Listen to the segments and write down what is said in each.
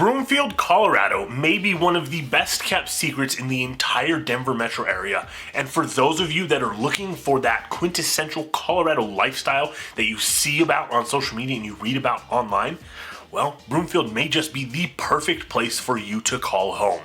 Broomfield, Colorado may be one of the best kept secrets in the entire Denver metro area. And for those of you that are looking for that quintessential Colorado lifestyle that you see about on social media and you read about online, well, Broomfield may just be the perfect place for you to call home.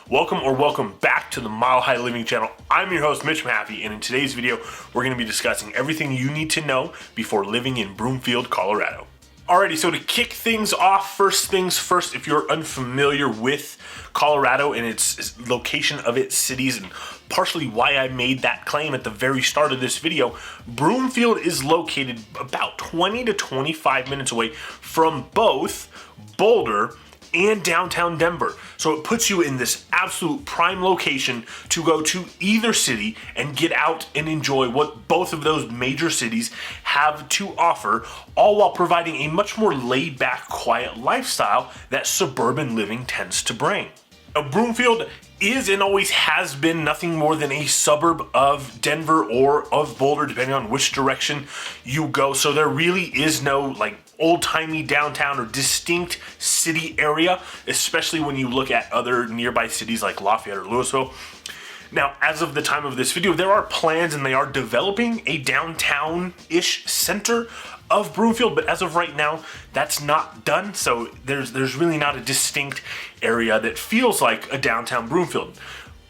Welcome back to the Mile High Living channel. I'm your host, Mitch Maffey, and in today's video, we're going to be discussing everything you need to know before living in Broomfield, Colorado. Alrighty, so to kick things off, first things first, if you're unfamiliar with Colorado and its location of its cities and partially why I made that claim at the very start of this video, Broomfield is located about 20 to 25 minutes away from both Boulder and downtown Denver. So it puts you in this absolute prime location to go to either city and get out and enjoy what both of those major cities have to offer, all while providing a much more laid back, quiet lifestyle that suburban living tends to bring. Now, Broomfield is and always has been nothing more than a suburb of Denver or of Boulder, depending on which direction you go. So there really is no old-timey downtown or distinct city area, especially when you look at other nearby cities like Lafayette or Louisville. Now, as of the time of this video, there are plans and they are developing a downtown-ish center of Broomfield, but as of right now, that's not done, so there's really not a distinct area that feels like a downtown Broomfield.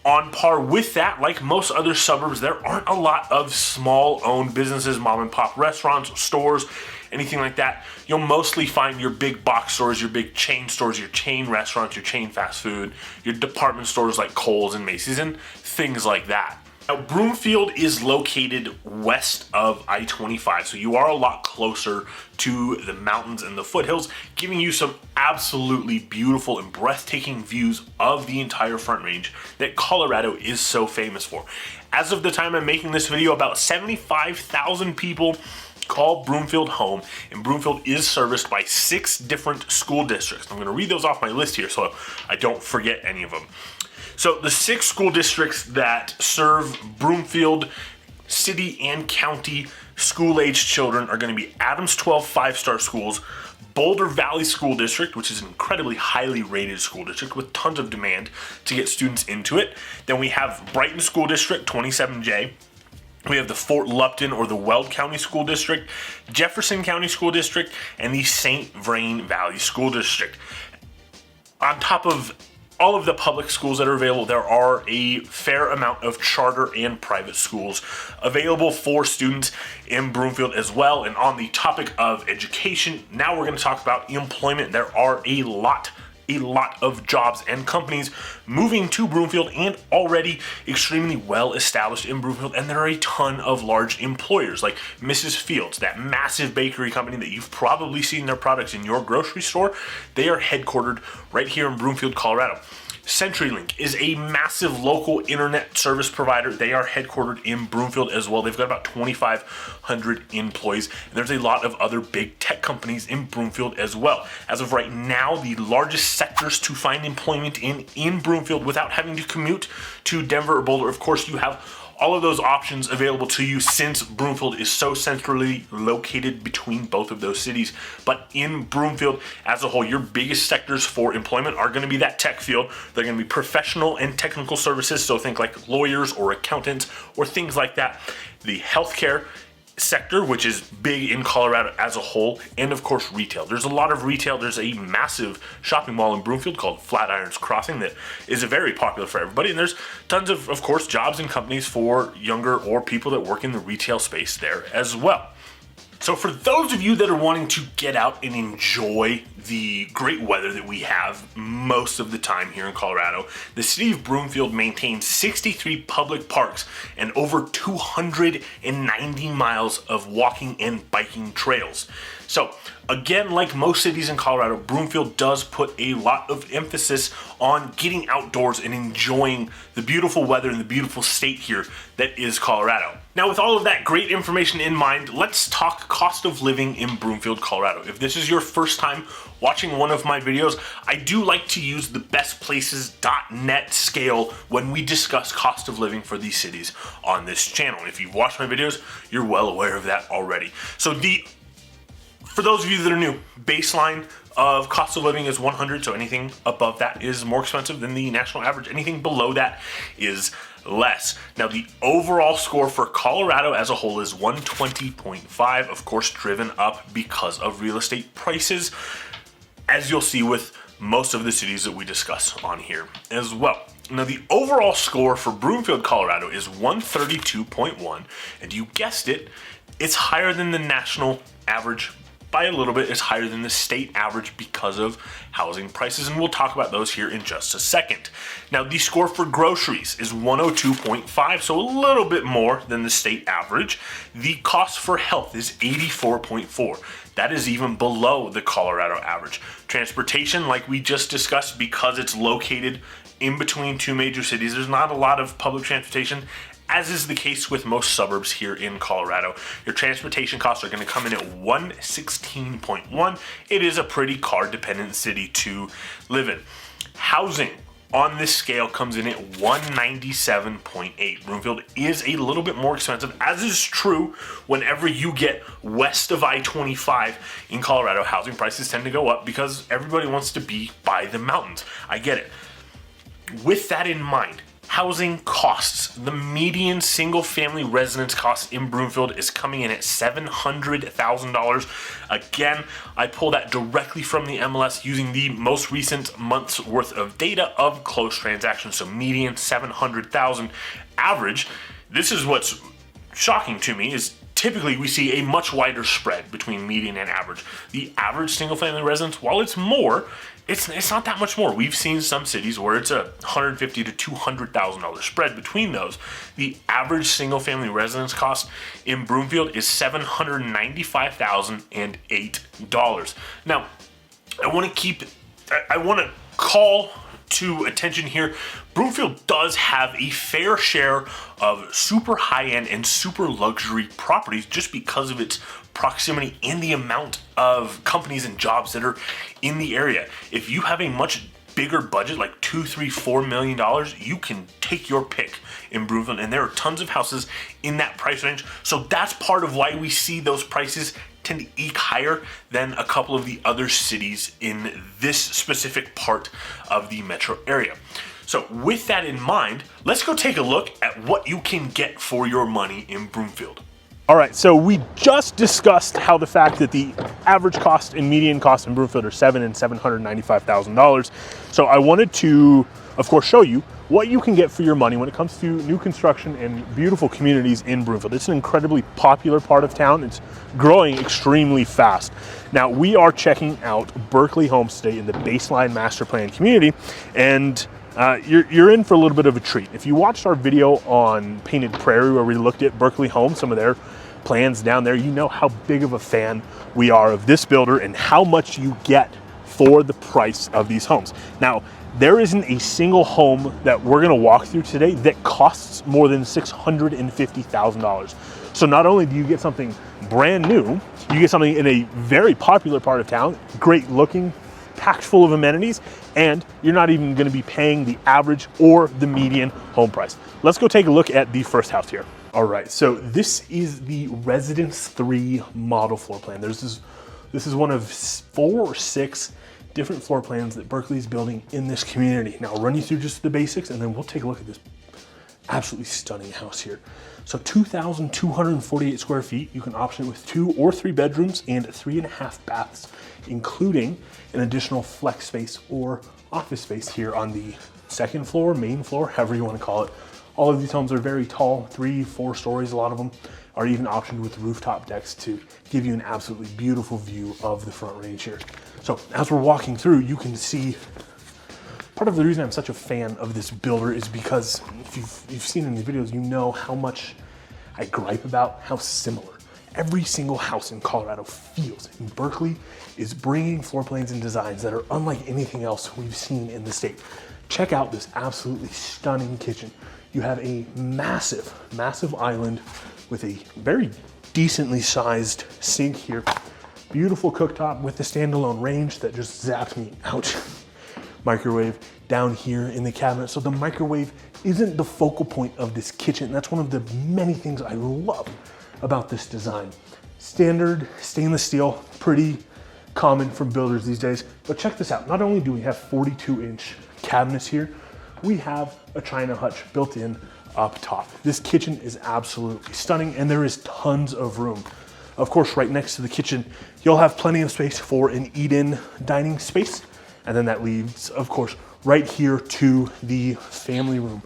On par with that, like most other suburbs, there aren't a lot of small-owned businesses, mom-and-pop restaurants, stores, anything like that. You'll mostly find your big box stores, your big chain stores, your chain restaurants, your chain fast food, your department stores like Kohl's and Macy's, and things like that. Now, Broomfield is located west of I-25, so you are a lot closer to the mountains and the foothills, giving you some absolutely beautiful and breathtaking views of the entire Front Range that Colorado is so famous for. As of the time I'm making this video, about 75,000 people call Broomfield home, and Broomfield is serviced by 6 different school districts. I'm going to read those off my list here so I don't forget any of them. So the 6 school districts that serve Broomfield city and county school-aged children are going to be Adams 12 5-star schools, Boulder Valley School District, which is an incredibly highly rated school district with tons of demand to get students into it. Then we have Brighton School District 27J. We have the Fort Lupton or the Weld County School District, Jefferson County School District, and the St. Vrain Valley School District. On top of all of the public schools that are available, there are a fair amount of charter and private schools available for students in Broomfield as well. And on the topic of education, now we're going to talk about employment. There are a lot of jobs and companies moving to Broomfield and already extremely well established in Broomfield, and there are a ton of large employers like Mrs. Fields, that massive bakery company that you've probably seen their products in your grocery store. They are headquartered right here in Broomfield, Colorado. CenturyLink is a massive local internet service provider. They are headquartered in Broomfield as well. They've got about 2,500 employees, and there's a lot of other big tech companies in Broomfield as well. As of right now, the largest sectors to find employment in Broomfield without having to commute to Denver or Boulder, of course, you have all of those options available to you since Broomfield is so centrally located between both of those cities. But in Broomfield as a whole, your biggest sectors for employment are going to be that tech field. They're going to be professional and technical services, so think like lawyers or accountants or things like that. The healthcare sector, which is big in Colorado as a whole, and of course retail. There's a lot of retail. There's a massive shopping mall in Broomfield called Flatirons Crossing that is very popular for everybody, and there's tons of course, jobs and companies for younger or people that work in the retail space there as well. So for those of you that are wanting to get out and enjoy the great weather that we have most of the time here in Colorado, the city of Broomfield maintains 63 public parks and over 290 miles of walking and biking trails. So again, like most cities in Colorado, Broomfield does put a lot of emphasis on getting outdoors and enjoying the beautiful weather and the beautiful state here that is Colorado. Now, with all of that great information in mind, let's talk cost of living in Broomfield, Colorado. If this is your first time watching one of my videos, I do like to use the bestplaces.net scale when we discuss cost of living for these cities on this channel. If you've watched my videos, you're well aware of that already. So for those of you that are new, baseline of cost of living is 100, so anything above that is more expensive than the national average. Anything below that is less. Now, the overall score for Colorado as a whole is 120.5, of course, driven up because of real estate prices, as you'll see with most of the cities that we discuss on here as well. Now, the overall score for Broomfield, Colorado is 132.1, and you guessed it, it's higher than the national average by a little bit. It's higher than the state average because of housing prices, and we'll talk about those here in just a second. Now, the score for groceries is 102.5, so a little bit more than the state average. The cost for health is 84.4. That is even below the Colorado average. Transportation, like we just discussed, because it's located in between two major cities, there's not a lot of public transportation, as is the case with most suburbs here in Colorado. Your transportation costs are going to come in at 116.1. It is a pretty car-dependent city to live in. Housing on this scale comes in at 197.8. Broomfield is a little bit more expensive, as is true whenever you get west of I-25 in Colorado. Housing prices tend to go up because everybody wants to be by the mountains. I get it. With that in mind, housing costs, the median single-family residence cost in Broomfield is coming in at $700,000. Again, I pull that directly from the MLS using the most recent month's worth of data of closed transactions. So median $700,000, average. This is what's shocking to me is typically we see a much wider spread between median and average. The average single-family residence, while it's more, it's not that much more. We've seen some cities where it's a $150,000 to $200,000 spread between those. The average single-family residence cost in Broomfield is $795,008. Now, I want to call to attention here, Broomfield does have a fair share of super high-end and super luxury properties just because of its proximity and the amount of companies and jobs that are in the area. If you have a much bigger budget, like $2, $3, $4 million, you can take your pick in Broomfield, and there are tons of houses in that price range. So that's part of why we see those prices tend to eke higher than a couple of the other cities in this specific part of the metro area. So with that in mind, let's go take a look at what you can get for your money in Broomfield. All right, so we just discussed how the fact that the average cost and median cost in Broomfield are $700,000 and $795,000. So I wanted to, of course, show you what you can get for your money when it comes to new construction and beautiful communities in Broomfield. It's an incredibly popular part of town. It's growing extremely fast. Now, we are checking out Berkeley Homestay in the Baseline Master Plan community, and you're in for a little bit of a treat. If you watched our video on Painted Prairie, where we looked at Berkeley Homes, some of their plans down there, you know how big of a fan we are of this builder and how much you get for the price of these homes. Now, there isn't a single home that we're gonna walk through today that costs more than $650,000. So not only do you get something brand new, you get something in a very popular part of town, great looking, packed full of amenities, and you're not even gonna be paying the average or the median home price. Let's go take a look at the first house here. All right, so this is the Residence 3 model floor plan. This is one of 4 or 6 different floor plans that Berkeley is building in this community. Now I'll run you through just the basics and then we'll take a look at this absolutely stunning house here. So 2,248 square feet. You can option it with 2 or 3 bedrooms and 3.5 baths, including an additional flex space or office space here on the second floor, main floor, however you want to call it. All of these homes are very tall, 3-4 stories. A lot of them are even optioned with rooftop decks to give you an absolutely beautiful view of the front range here. So as we're walking through, you can see part of the reason I'm such a fan of this builder is because if you've seen in the videos, you know how much I gripe about how similar every single house in Colorado feels. And Berkeley is bringing floor plans and designs that are unlike anything else we've seen in the state. Check out this absolutely stunning kitchen. You have a massive, massive island with a very decently sized sink here. Beautiful cooktop with the standalone range that just zaps me out. Microwave down here in the cabinet. So the microwave isn't the focal point of this kitchen. That's one of the many things I love about this design. Standard stainless steel, pretty common from builders these days. But check this out. Not only do we have 42-inch cabinets here, we have a China hutch built in up top. This kitchen is absolutely stunning, and there is tons of room. Of course, right next to the kitchen, you'll have plenty of space for an eat-in dining space. And then that leads, of course, right here to the family room.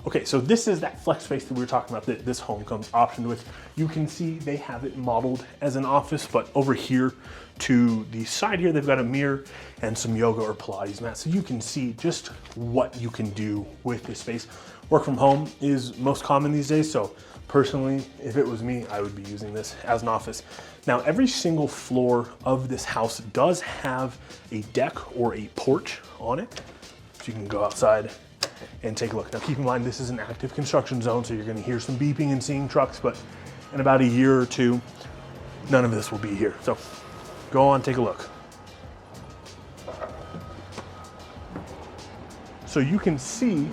Okay, so this is that flex space that we were talking about that this home comes optioned with. You can see they have it modeled as an office, but over here to the side here, they've got a mirror and some yoga or Pilates mats. So you can see just what you can do with this space. Work from home is most common these days. So personally, if it was me, I would be using this as an office. Now, every single floor of this house does have a deck or a porch on it. So you can go outside and take a look. Now keep in mind, this is an active construction zone, so you're gonna hear some beeping and seeing trucks, but in about a year or two, none of this will be here. So go on, take a look. So you can see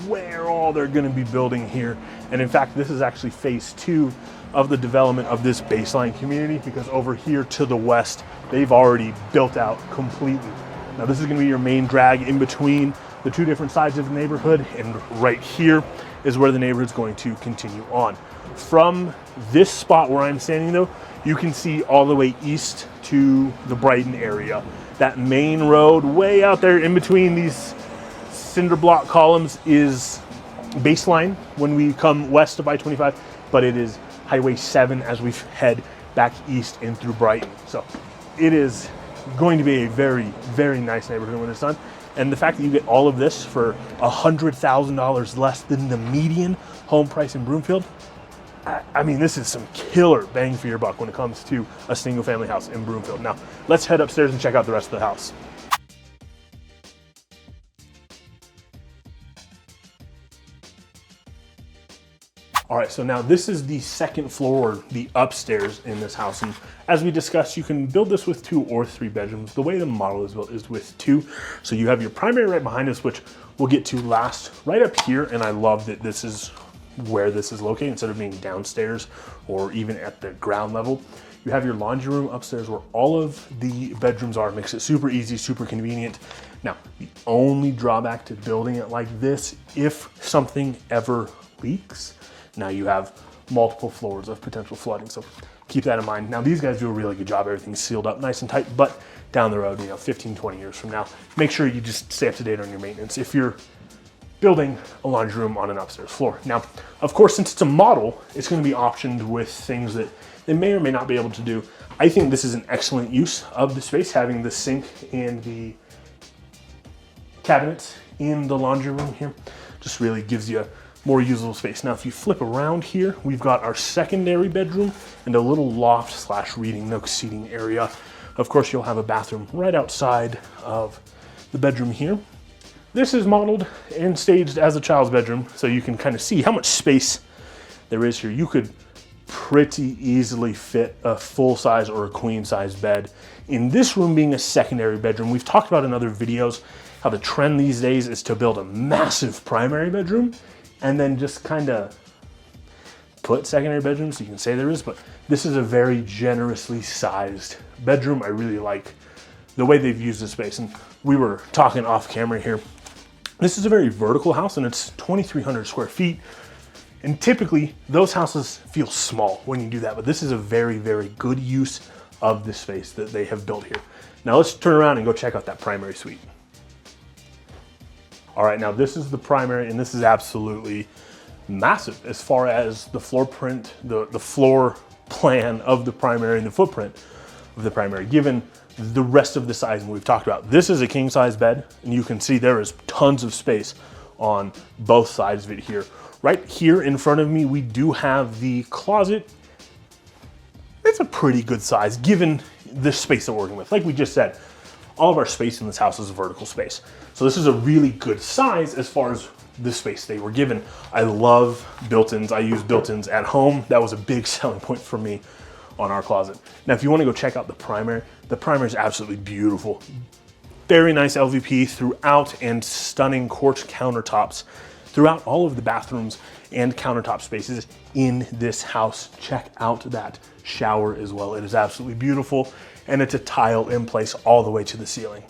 where all they're gonna be building here. And in fact, this is actually phase 2 of the development of this baseline community, because over here to the west, they've already built out completely. Now this is gonna be your main drag in between the two different sides of the neighborhood, and right here is where the neighborhood's going to continue on. From this spot where I'm standing though, you can see all the way east to the Brighton area. That main road way out there in between these cinder block columns is baseline when we come west of I-25, but it is Highway 7 as we head back east in through Brighton. So it is going to be a very, very nice neighborhood when it's done. And the fact that you get all of this for $100,000 less than the median home price in Broomfield, I mean, this is some killer bang for your buck when it comes to a single family house in Broomfield. Now, let's head upstairs and check out the rest of the house. All right, so now this is the second floor, the upstairs in this house. And as we discussed, you can build this with 2 or 3 bedrooms. The way the model is built is with 2. So you have your primary right behind us, which we'll get to last, right up here. And I love that this is where this is located instead of being downstairs or even at the ground level. You have your laundry room upstairs where all of the bedrooms are. Makes it super easy, super convenient. Now, the only drawback to building it like this, if something ever leaks, now you have multiple floors of potential flooding. So keep that in mind. Now these guys do a really good job. Everything's sealed up nice and tight, but down the road, 15, 20 years from now, make sure you just stay up to date on your maintenance if you're building a laundry room on an upstairs floor. Now, of course, since it's a model, it's gonna be optioned with things that they may or may not be able to do. I think this is an excellent use of the space, having the sink and the cabinets in the laundry room here. Just really gives you more usable space. Now, if you flip around here, we've got our secondary bedroom and a little loft slash reading nook seating area. Of course, you'll have a bathroom right outside of the bedroom here. This is modeled and staged as a child's bedroom, so you can kind of see how much space there is here. You could pretty easily fit a full size or a queen size bed in this room being a secondary bedroom. We've talked about in other videos how the trend these days is to build a massive primary bedroom and then just kind of put secondary bedrooms, so you can say there is, but this is a very generously sized bedroom. I really like the way they've used the space. And we were talking off camera here. This is a very vertical house and it's 2,300 square feet. And typically those houses feel small when you do that, but this is a very, very good use of the space that they have built here. Now let's turn around and go check out that primary suite. All right, now this is the primary, and this is absolutely massive as far as the floor print, the floor plan of the primary and the footprint of the primary, given the rest of the sizing we've talked about. This is a king size bed, and you can see there is tons of space on both sides of it here. Right here in front of me, we do have the closet. It's a pretty good size given the space that we're working with. Like we just said, all of our space in this house is a vertical space. So this is a really good size as far as the space they were given. I love built-ins. I use built-ins at home. That was a big selling point for me on our closet. Now, if you want to go check out the primary is absolutely beautiful. Very nice LVP throughout and stunning quartz countertops throughout all of the bathrooms and countertop spaces in this house. Check out that shower as well. It is absolutely beautiful, and it's a tile in place all the way to the ceiling.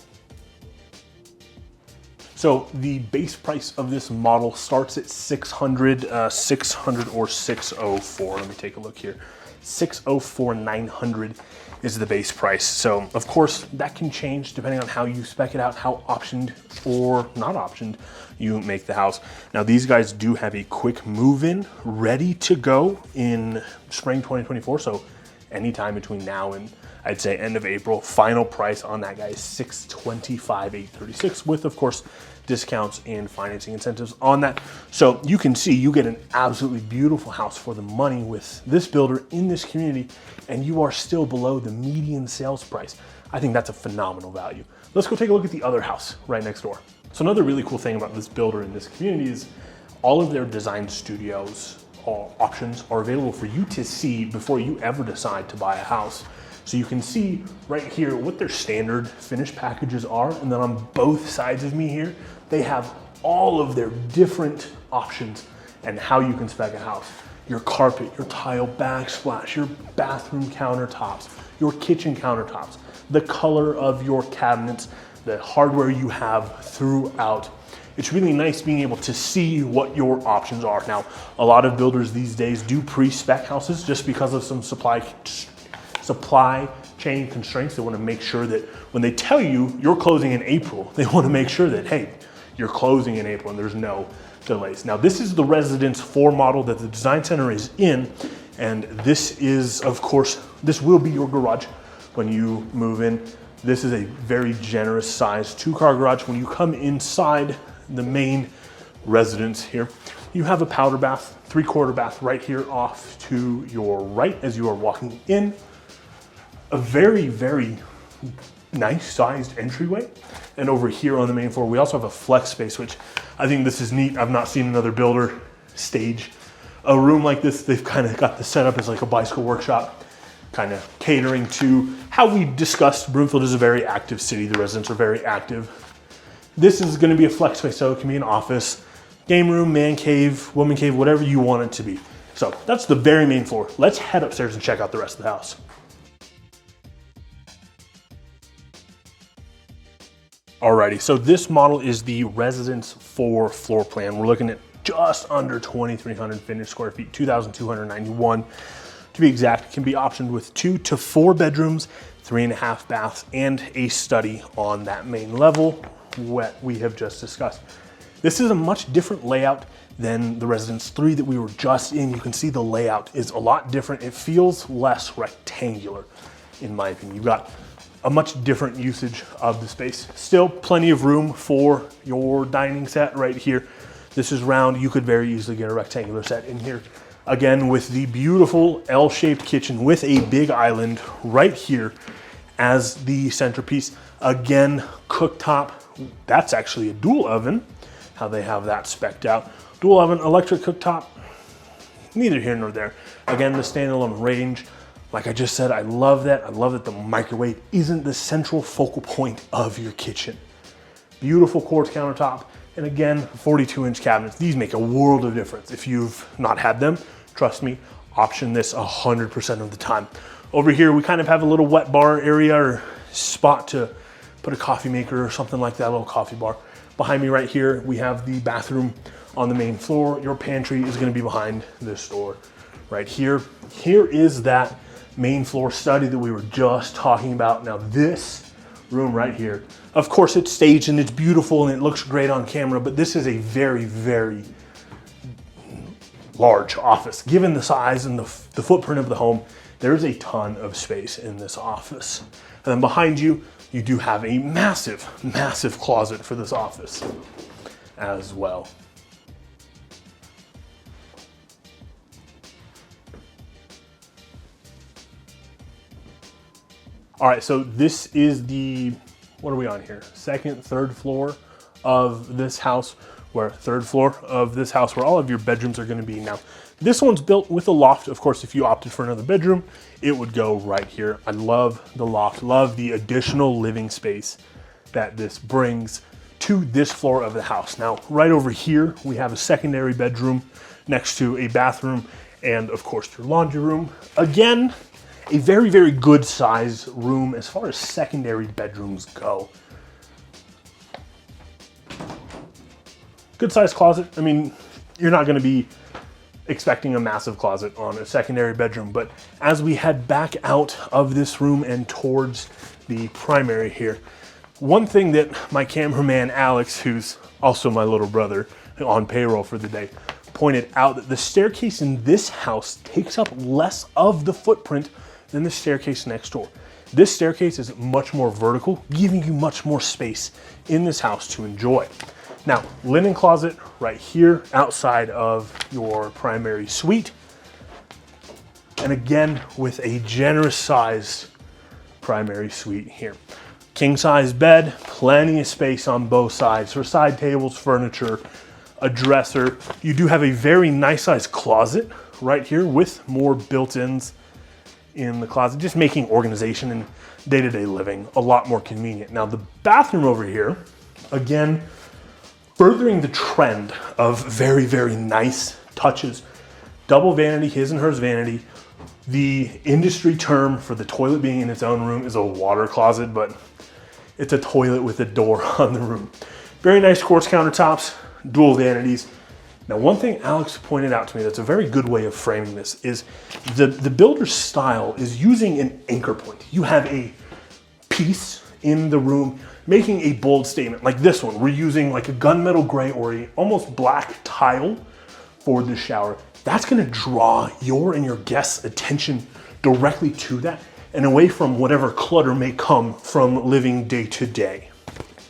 So the base price of this model starts at 600 or 604. Let me take a look here. 604,900 is the base price. So of course that can change depending on how you spec it out, how optioned or not optioned you make the house. Now these guys do have a quick move-in ready to go in spring 2024. So anytime between now and I'd say end of April. Final price on that guy is $625,836 with, of course, discounts and financing incentives on that. So you can see you get an absolutely beautiful house for the money with this builder in this community, and you are still below the median sales price. I think that's a phenomenal value. Let's go take a look at the other house right next door. So another really cool thing about this builder in this community is all of their design studios options are available for you to see before you ever decide to buy a house. So you can see right here what their standard finished packages are, and then on both sides of me here, they have all of their different options and how you can spec a house. Your carpet, your tile backsplash, your bathroom countertops, your kitchen countertops, the color of your cabinets, the hardware you have throughout. It's really nice being able to see what your options are. Now, a lot of builders these days do pre-spec houses just because of some supply chain constraints. They want to make sure that when they tell you you're closing in April, they want to make sure that, hey, you're closing in April and there's no delays. Now, this is the Residence 4 model that the design center is in, and this is, of course, this will be your garage when you move in. This is a very generous size 2-car garage. When you come inside the main residence here, you have a powder bath, 3/4 bath right here off to your right as you are walking in. A very, very nice sized entryway. And over here on the main floor, we also have a flex space, which I think this is neat. I've not seen another builder stage a room like this. They've kind of got the setup as like a bicycle workshop, kind of catering to how we discussed. Broomfield is a very active city. The residents are very active. This is going to be a flex space, so it can be an office, game room, man cave, woman cave, whatever you want it to be. So that's the very main floor. Let's head upstairs and check out the rest of the house. Alrighty, so this model is the Residence 4 floor plan. We're looking at just under 2,300 finished square feet, 2,291 to be exact. It can be optioned with 2 to 4 bedrooms, 3.5 baths, and a study on that main level, what we have just discussed. This is a much different layout than the Residence 3 that we were just in. You can see the layout is a lot different. It feels less rectangular, in my opinion. You've got a much different usage of the space. Still plenty of room for your dining set right here. This is round. You could very easily get a rectangular set in here. Again, with the beautiful L-shaped kitchen with a big island right here as the centerpiece. Again, cooktop. That's actually a dual oven, how they have that spec'd out. Dual oven, electric cooktop, neither here nor there. Again, the standalone range. Like I just said, I love that. I love that the microwave isn't the central focal point of your kitchen. Beautiful quartz countertop. And again, 42-inch cabinets. These make a world of difference. If you've not had them, trust me, option this 100% of the time. Over here, we kind of have a little wet bar area or spot to put a coffee maker or something like that, a little coffee bar. Behind me right here, we have the bathroom on the main floor. Your pantry is gonna be behind this door right here. Here is that main floor study that we were just talking about. Now this room right here, of course it's staged and it's beautiful and it looks great on camera, but this is a very, very large office. Given the size and the footprint of the home, there's a ton of space in this office. And then behind you, you do have a massive, massive closet for this office as well. All right, so this is the, what are we on here? Second, third floor of this house, where all of your bedrooms are gonna be. Now, this one's built with a loft. Of course, if you opted for another bedroom, it would go right here. I love the loft, love the additional living space that this brings to this floor of the house. Now, right over here, we have a secondary bedroom next to a bathroom and of course your laundry room. Again, a very, very good size room as far as secondary bedrooms go. Good size closet. I mean, you're not gonna be expecting a massive closet on a secondary bedroom, but as we head back out of this room and towards the primary here, one thing that my cameraman Alex, who's also my little brother on payroll for the day, pointed out that the staircase in this house takes up less of the footprint than the staircase next door. This staircase is much more vertical, giving you much more space in this house to enjoy. Now, linen closet right here outside of your primary suite. And again, with a generous size primary suite here. King size bed, plenty of space on both sides for side tables, furniture, a dresser. You do have a very nice sized closet right here with more built-ins in the closet, just making organization and day-to-day living a lot more convenient. Now the bathroom over here, again, furthering the trend of very, very nice touches. Double vanity, his and hers vanity. The industry term for the toilet being in its own room is a water closet, but it's a toilet with a door on the room. Very nice quartz countertops, dual vanities. Now, one thing Alex pointed out to me that's a very good way of framing this is the builder's style is using an anchor point. You have a piece in the room making a bold statement like this one. We're using like a gunmetal gray or a almost black tile for the shower. That's gonna draw your and your guests' attention directly to that and away from whatever clutter may come from living day to day.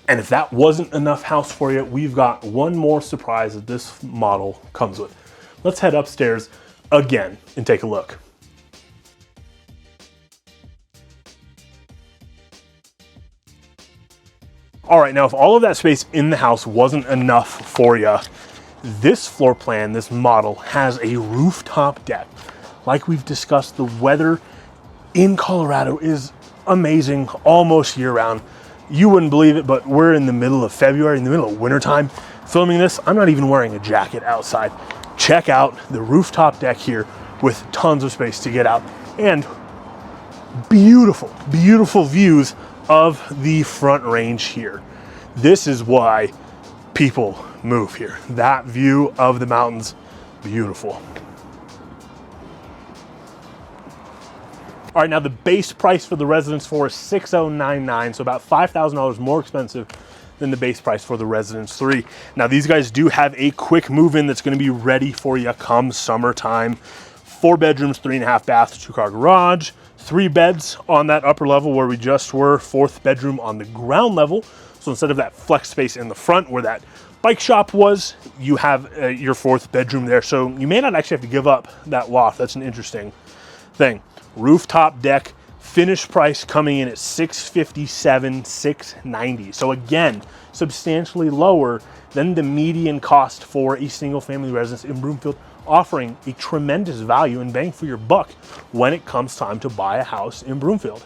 And if that wasn't enough house for you, we've got one more surprise that this model comes with. Let's head upstairs again and take a look. All right, now if all of that space in the house wasn't enough for you, this floor plan, this model has a rooftop deck. Like we've discussed, the weather in Colorado is amazing almost year round. You wouldn't believe it, but we're in the middle of February, in the middle of wintertime. Filming this, I'm not even wearing a jacket outside. Check out the rooftop deck here with tons of space to get out and beautiful, beautiful views of the Front Range here. This is why people move here. That view of the mountains, beautiful. All right, now the base price for the Residence 4 is $6,099, so about $5,000 more expensive than the base price for the Residence 3. Now these guys do have a quick move-in that's gonna be ready for you come summertime. 4 bedrooms, 3.5 baths, 2-car garage, 3 beds on that upper level where we just were, 4th bedroom on the ground level. So instead of that flex space in the front where that bike shop was, you have your 4th bedroom there. So you may not actually have to give up that loft. That's an interesting thing. Rooftop deck, finished price coming in at $657, $690. So again, substantially lower than the median cost for a single family residence in Broomfield, offering a tremendous value and bang for your buck when it comes time to buy a house in Broomfield.